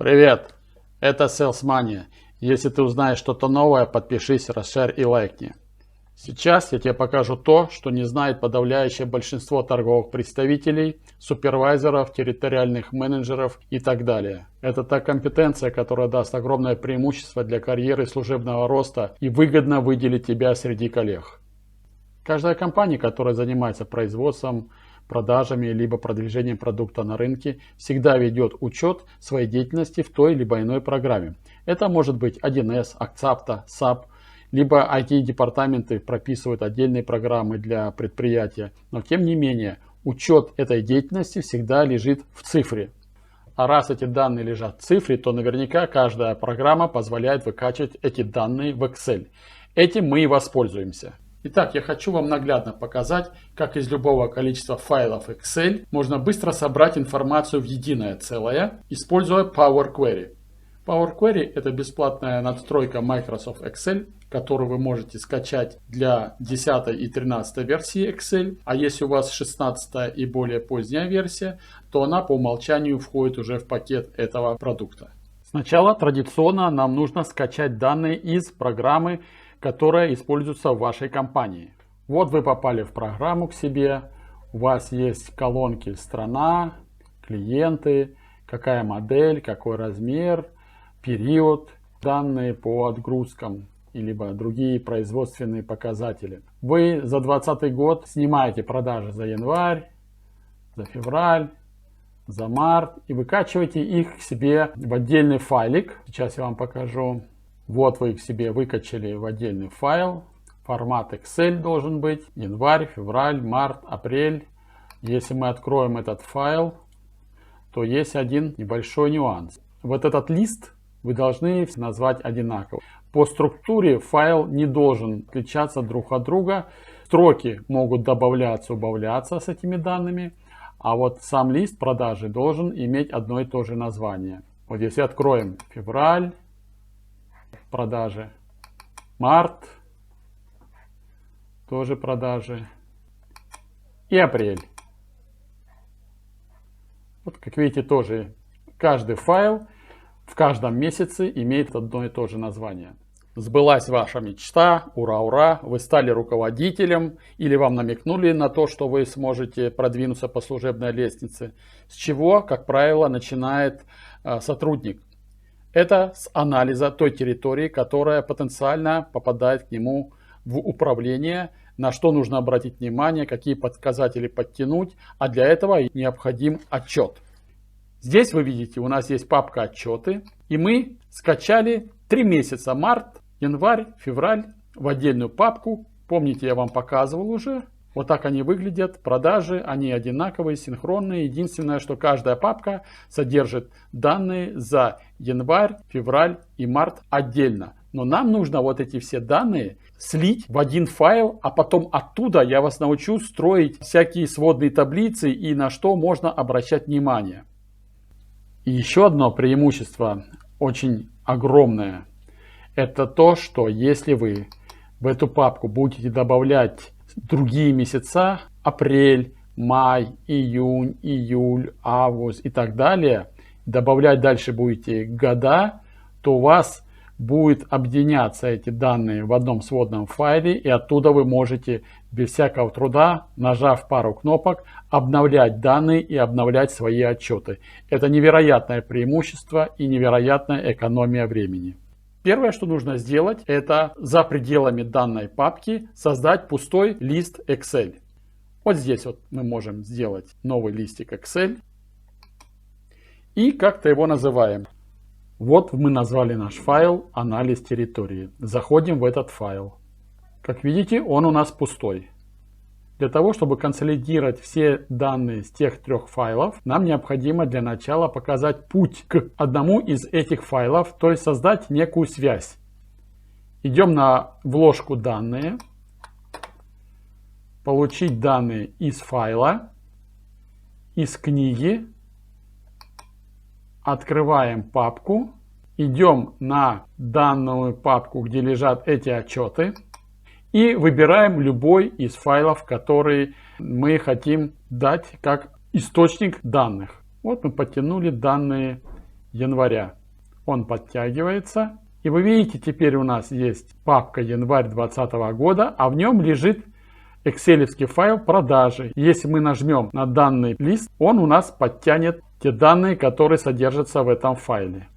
Привет, это Salesmania. Если ты узнаешь что-то новое, подпишись, расширь и лайкни. Сейчас я тебе покажу то, что не знает подавляющее большинство торговых представителей, супервайзеров, территориальных менеджеров и так далее. Это та компетенция, которая даст огромное преимущество для карьеры и служебного роста и выгодно выделит тебя среди коллег. Каждая компания, которая занимается производством, продажами либо продвижением продукта на рынке, всегда ведет учет своей деятельности в той либо иной программе. Это может быть 1С, Axapta, SAP, либо IT-департаменты прописывают отдельные программы для предприятия. Но тем не менее, учет этой деятельности всегда лежит в цифре. А раз эти данные лежат в цифре, то наверняка каждая программа позволяет выкачивать эти данные в Excel. Этим мы и воспользуемся. Итак, я хочу вам наглядно показать, как из любого количества файлов Excel можно быстро собрать информацию в единое целое, используя Power Query. Power Query – это бесплатная надстройка Microsoft Excel, которую вы можете скачать для 10 и 13 версии Excel. А если у вас 16 и более поздняя версия, то она по умолчанию входит уже в пакет этого продукта. Сначала традиционно нам нужно скачать данные из программы, которая используется в вашей компании. Вот вы попали в программу к себе, у вас есть колонки страна, клиенты, какая модель, какой размер, период, данные по отгрузкам, либо другие производственные показатели. Вы за 2020 год снимаете продажи за январь, за февраль, за март и выкачиваете их к себе в отдельный файлик. Сейчас я вам покажу. Вот вы их себе выкачали в отдельный файл. Формат Excel должен быть. Январь, февраль, март, апрель. Если мы откроем этот файл, то есть один небольшой нюанс. Вот этот лист вы должны назвать одинаково. По структуре файл не должен отличаться друг от друга. Строки могут добавляться, убавляться с этими данными. А вот сам лист продажи должен иметь одно и то же название. Вот если откроем февраль, продажи, март, тоже продажи, и апрель. Вот как видите, тоже каждый файл в каждом месяце имеет одно и то же название. Сбылась ваша мечта, ура, ура, вы стали руководителем или вам намекнули на то, что вы сможете продвинуться по служебной лестнице. С чего, как правило, начинает сотрудник? Это с анализа той территории, которая потенциально попадает к нему в управление, на что нужно обратить внимание, какие показатели подтянуть, а для этого необходим отчет. Здесь вы видите, у нас есть папка отчеты, и мы скачали 3 месяца, март, январь, февраль, в отдельную папку. Помните, я вам показывал уже. Вот так они выглядят, продажи, они одинаковые, синхронные. Единственное, что каждая папка содержит данные за январь, февраль и март отдельно. Но нам нужно вот эти все данные слить в один файл, а потом оттуда я вас научу строить всякие сводные таблицы и на что можно обращать внимание. И еще одно преимущество, очень огромное, это то, что если вы в эту папку будете добавлять другие месяца, апрель, май, июнь, июль, август и так далее, добавлять дальше будете года, то у вас будет объединяться эти данные в одном сводном файле, и оттуда вы можете без всякого труда, нажав пару кнопок, обновлять данные и обновлять свои отчеты. Это невероятное преимущество и невероятная экономия времени. Первое, что нужно сделать, это за пределами данной папки создать пустой лист Excel. Вот здесь вот мы можем сделать новый листик Excel и как-то его называем. Вот мы назвали наш файл «Анализ территории». Заходим в этот файл. Как видите, он у нас пустой. Для того, чтобы консолидировать все данные с тех 3 файлов, нам необходимо для начала показать путь к одному из этих файлов, то есть создать некую связь. Идем на вложку «Данные», получить данные из файла, из книги, открываем папку, идем на данную папку, где лежат эти отчеты. И выбираем любой из файлов, который мы хотим дать как источник данных. Вот мы подтянули данные января. Он подтягивается. И вы видите, теперь у нас есть папка январь 2020 года, а в нем лежит экселевский файл продажи. Если мы нажмем на данный лист, он у нас подтянет те данные, которые содержатся в этом файле.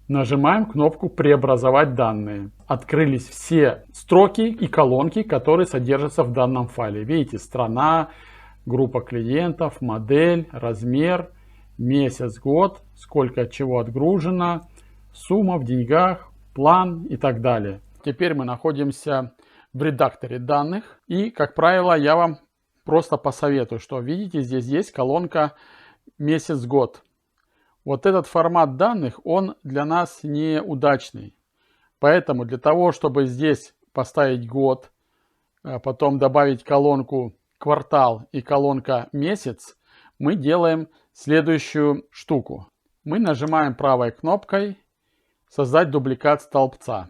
Нажимаем кнопку «Преобразовать данные». Открылись все строки и колонки, которые содержатся в данном файле. Видите, страна, группа клиентов, модель, размер, месяц, год, сколько чего отгружено, сумма в деньгах, план и так далее. Теперь мы находимся в редакторе данных. И, как правило, я вам просто посоветую, что видите, здесь есть колонка месяц-год. Вот этот формат данных, он для нас неудачный. Поэтому для того, чтобы здесь поставить год, потом добавить колонку квартал и колонка месяц, мы делаем следующую штуку. Мы нажимаем правой кнопкой «Создать дубликат столбца».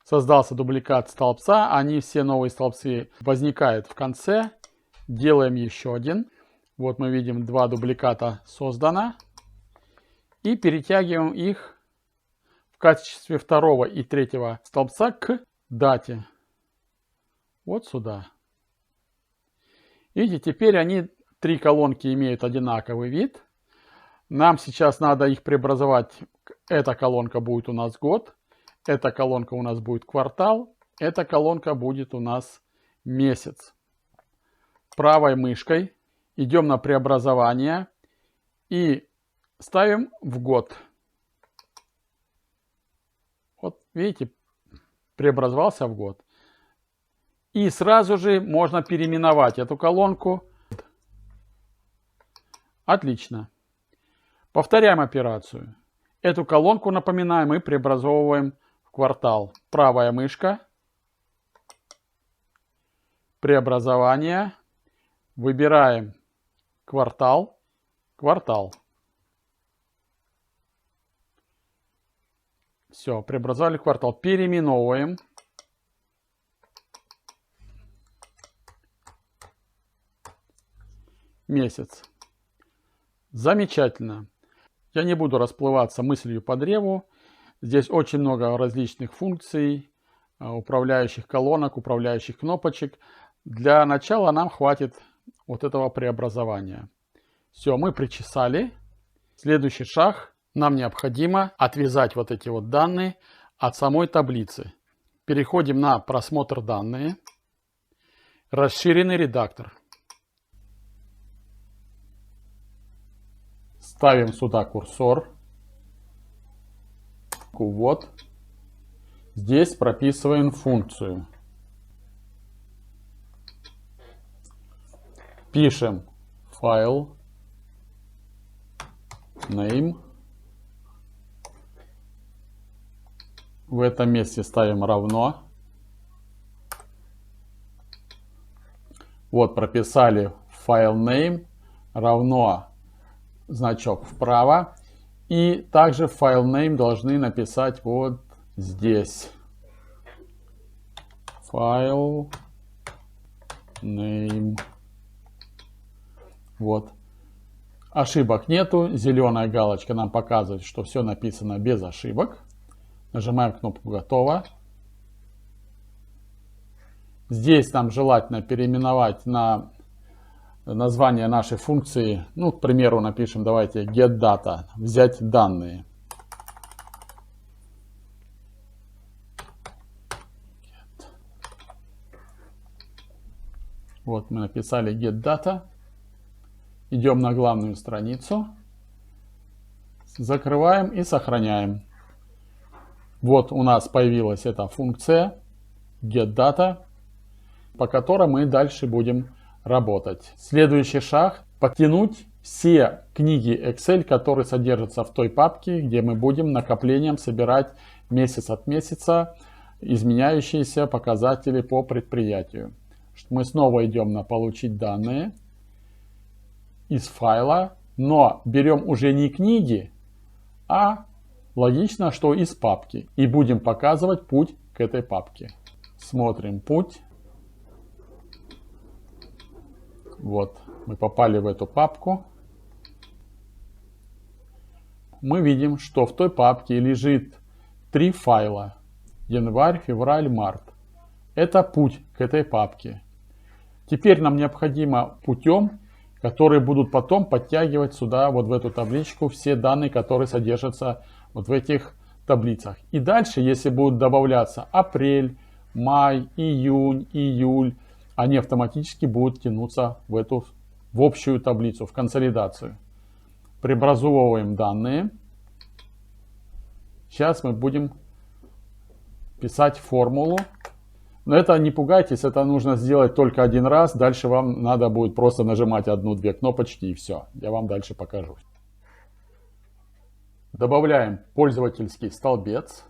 Создался дубликат столбца, они все новые столбцы возникают в конце. Делаем еще один. Вот мы видим, два дубликата создано. И перетягиваем их в качестве второго и третьего столбца к дате. Вот сюда. Видите, теперь они, три колонки, имеют одинаковый вид. Нам сейчас надо их преобразовать. Эта колонка будет у нас год. Эта колонка у нас будет квартал. Эта колонка будет у нас месяц. Правой мышкой идем на преобразование и ставим в год. Вот видите, преобразовался в год. И сразу же можно переименовать эту колонку. Отлично. Повторяем операцию. Эту колонку, напоминаем, мы преобразовываем в квартал. Правая мышка. Преобразование. Выбираем квартал. Квартал. Все, преобразовали квартал. Переименовываем. Месяц. Замечательно. Я не буду расплываться мыслью по древу. Здесь очень много различных функций, управляющих колонок, управляющих кнопочек. Для начала нам хватит вот этого преобразования. Все, мы причесали. Следующий шаг. Нам необходимо отвязать вот эти вот данные от самой таблицы. Переходим на просмотр данные. Расширенный редактор. Ставим сюда курсор. Вот. Здесь прописываем функцию. Пишем файл name. В этом месте ставим равно. Вот прописали файл name равно значок вправо. И также файл name должны написать вот здесь. Файл name. Вот. Ошибок нету. Зеленая галочка нам показывает, что все написано без ошибок. Нажимаем кнопку «Готово». Здесь нам желательно переименовать на название нашей функции. Ну, к примеру, напишем, давайте getData, взять данные. Вот мы написали getData. Идем на главную страницу. Закрываем и сохраняем. Вот у нас появилась эта функция getData, по которой мы дальше будем работать. Следующий шаг — подтянуть все книги Excel, которые содержатся в той папке, где мы будем накоплением собирать месяц от месяца изменяющиеся показатели по предприятию. Мы снова идем на «Получить данные» из файла, но берем уже не книги, а логично, что из папки. И будем показывать путь к этой папке. Смотрим путь. Вот, мы попали в эту папку. мы видим, что в той папке лежит 3 файла. Январь, февраль, март. Это путь к этой папке. Теперь нам необходимо путем, которые будут потом подтягивать сюда, вот в эту табличку, все данные, которые содержатся вот в этих таблицах. И дальше, если будут добавляться апрель, май, июнь, июль, они автоматически будут тянуться в общую таблицу, в консолидацию. Преобразовываем данные. Сейчас мы будем писать формулу. Но это не пугайтесь, это нужно сделать только один раз. Дальше вам надо будет просто нажимать одну-две кнопочки и все. Я вам дальше покажу. Добавляем пользовательский столбец.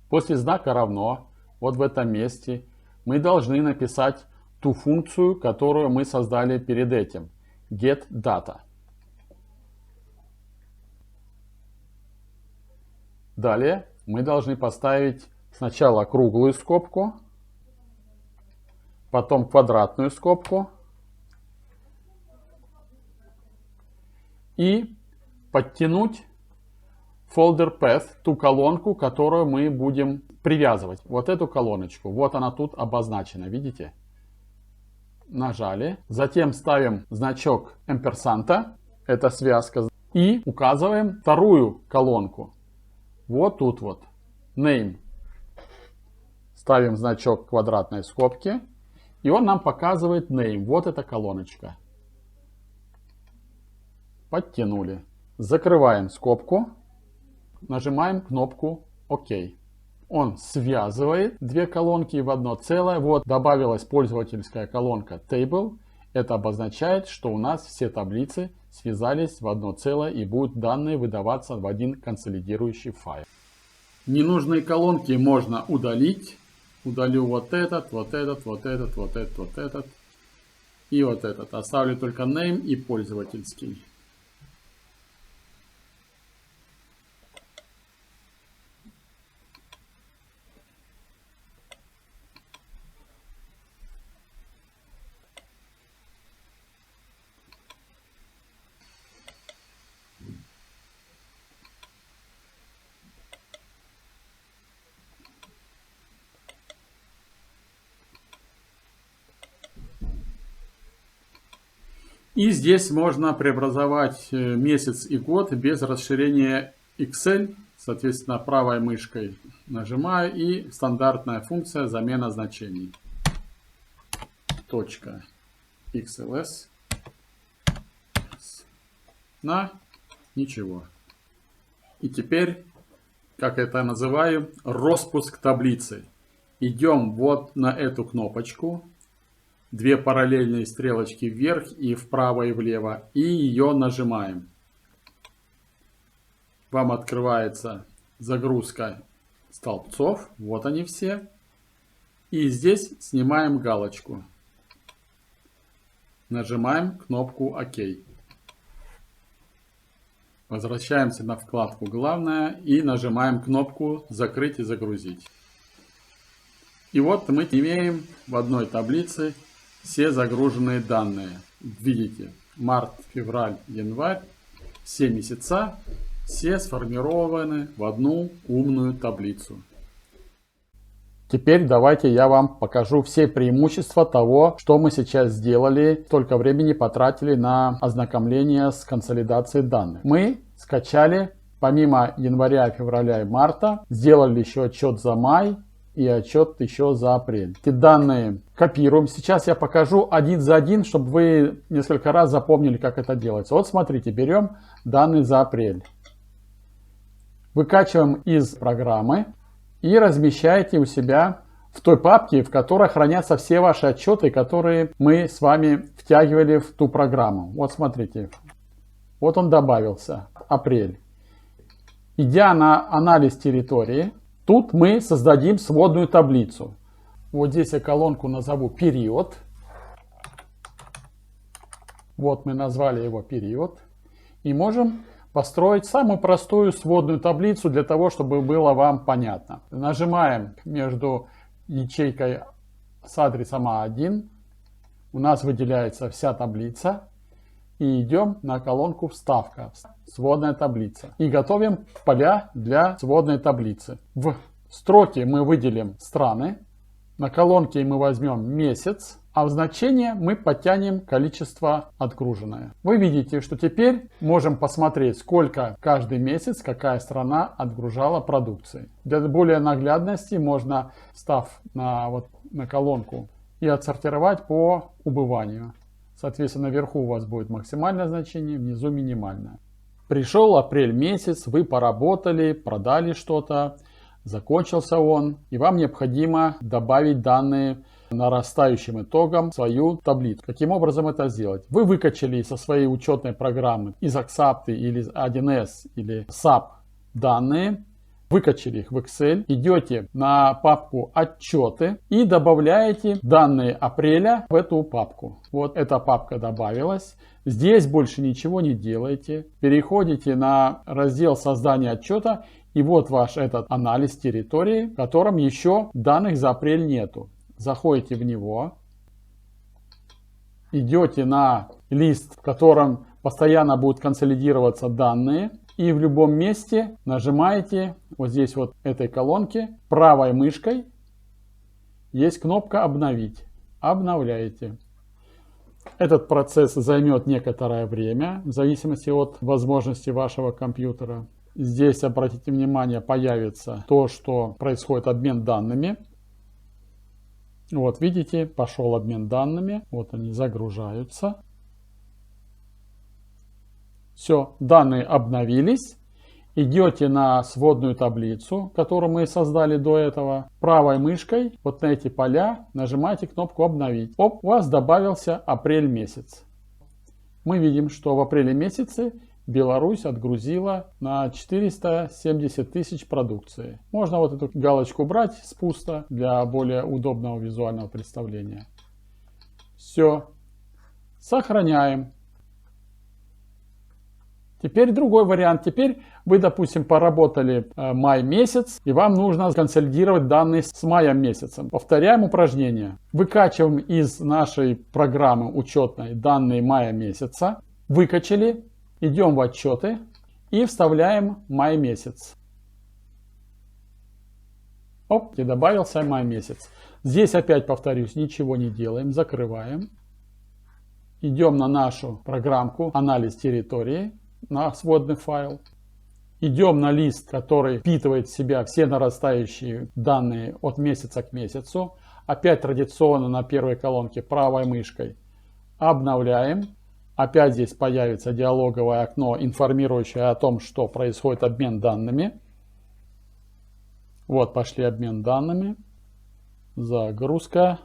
После знака равно, вот в этом месте, мы должны написать ту функцию, которую мы создали перед этим. getData. Далее мы должны поставить сначала круглую скобку, потом квадратную скобку и подтянуть folder path, ту колонку, которую мы будем привязывать. Вот эту колоночку. Вот она тут обозначена, видите? Нажали. Затем ставим значок амперсанта, это связка, и указываем вторую колонку. Вот тут вот. Name. Ставим значок квадратной скобки. И он нам показывает name. Вот эта колоночка. Подтянули. Закрываем скобку. Нажимаем кнопку ОК. Он связывает две колонки в одно целое. Вот добавилась пользовательская колонка Table. Это обозначает, что у нас все таблицы связались в одно целое и будут данные выдаваться в один консолидирующий файл. Ненужные колонки можно удалить. Удалю вот этот, вот этот, вот этот, вот этот, вот этот и вот этот. Оставлю только name и пользовательский. И здесь можно преобразовать месяц и год без расширения Excel. Соответственно, правой мышкой нажимаю и стандартная функция замена значений. Точка XLS на ничего. И теперь, как это называю, распуск таблицы. Идем вот на эту кнопочку. Две параллельные стрелочки вверх и вправо и влево. И ее нажимаем. Вам открывается загрузка столбцов. Вот они все. И здесь снимаем галочку. Нажимаем кнопку ОК. Возвращаемся на вкладку «Главное» и нажимаем кнопку «Закрыть и загрузить». И вот мы имеем в одной таблице все загруженные данные. Видите, март, февраль, январь, все месяца, все сформированы в одну умную таблицу. Теперь давайте я вам покажу все преимущества того, что мы сейчас сделали, столько времени потратили на ознакомление с консолидацией данных. Мы скачали, помимо января, февраля и марта, сделали еще отчет за май и отчет еще за апрель. Эти данные копируем. Сейчас я покажу один за один, чтобы вы несколько раз запомнили, как это делается. Вот смотрите, берем данные за апрель. Выкачиваем из программы и размещаете у себя в той папке, в которой хранятся все ваши отчеты, которые мы с вами втягивали в ту программу. Вот смотрите, вот он добавился, апрель. Идя на анализ территории, тут мы создадим сводную таблицу. Вот здесь я колонку назову период. Вот мы назвали его период. И можем построить самую простую сводную таблицу для того, чтобы было вам понятно. Нажимаем между ячейкой с адресом А1 у нас выделяется вся таблица. И идем на колонку «Вставка», сводная таблица. И готовим поля для сводной таблицы. В строке мы выделим страны, на колонке мы возьмем месяц, а в значение мы подтянем количество отгруженное. Вы видите, что теперь можем посмотреть, сколько каждый месяц какая страна отгружала продукции. Для более наглядности можно, став на колонку, и отсортировать по убыванию. Соответственно, наверху у вас будет максимальное значение, внизу минимальное. Пришел апрель месяц, вы поработали, продали что-то, закончился он, и вам необходимо добавить данные нарастающим итогом в свою таблицу. Каким образом это сделать? Вы выкачали со своей учетной программы из Axapta или 1С или SAP данные, выкачали их в Excel, идете на папку «Отчеты» и добавляете данные апреля в эту папку. Вот эта папка добавилась. Здесь больше ничего не делаете. Переходите на раздел создания отчета, и вот ваш этот анализ территории, в котором еще данных за апрель нету. Заходите в него, идете на лист, в котором постоянно будут консолидироваться данные. И в любом месте нажимаете вот здесь вот этой колонке правой мышкой. Есть кнопка «Обновить». Обновляете. Этот процесс займет некоторое время, в зависимости от возможности вашего компьютера. Здесь, обратите внимание, появится то, что происходит обмен данными. Вот видите, пошел обмен данными. Вот они загружаются. Все, данные обновились. Идете на сводную таблицу, которую мы создали до этого. Правой мышкой вот на эти поля нажимаете кнопку «Обновить». Оп, у вас добавился апрель месяц. Мы видим, что в апреле месяце Беларусь отгрузила на 470 тысяч продукции. Можно вот эту галочку убрать с пусто для более удобного визуального представления. Все. Сохраняем. Теперь другой вариант. Теперь вы, допустим, поработали май месяц, и вам нужно консолидировать данные с маем месяцем. Повторяем упражнение. Выкачиваем из нашей программы учетной данные мая месяца. Выкачали. Идем в отчеты и вставляем май месяц. Оп, и добавился май месяц. Здесь опять повторюсь, ничего не делаем. Закрываем. Идем на нашу программку «Анализ территории», на сводный файл. Идем на лист, который впитывает в себя все нарастающие данные от месяца к месяцу. Опять традиционно на первой колонке правой мышкой обновляем. Опять здесь появится диалоговое окно, информирующее о том, что происходит обмен данными. Вот пошли обмен данными. Загрузка.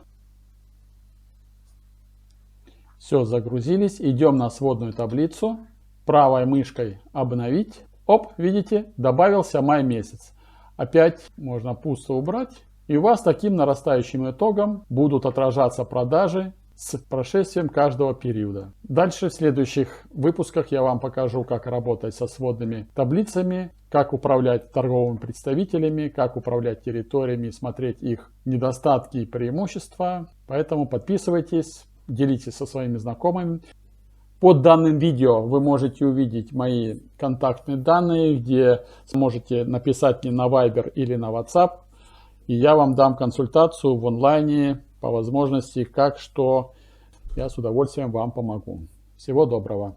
Все, загрузились. Идем на сводную таблицу. Правой мышкой обновить. Оп, видите, добавился май месяц. Опять можно пусто убрать. И у вас таким нарастающим итогом будут отражаться продажи с прошествием каждого периода. Дальше в следующих выпусках я вам покажу, как работать со сводными таблицами, как управлять торговыми представителями, как управлять территориями, смотреть их недостатки и преимущества. Поэтому подписывайтесь, делитесь со своими знакомыми. Под данным видео вы можете увидеть мои контактные данные, где сможете написать мне на Viber или на WhatsApp. И я вам дам консультацию в онлайне по возможности, как что. Я с удовольствием вам помогу. Всего доброго.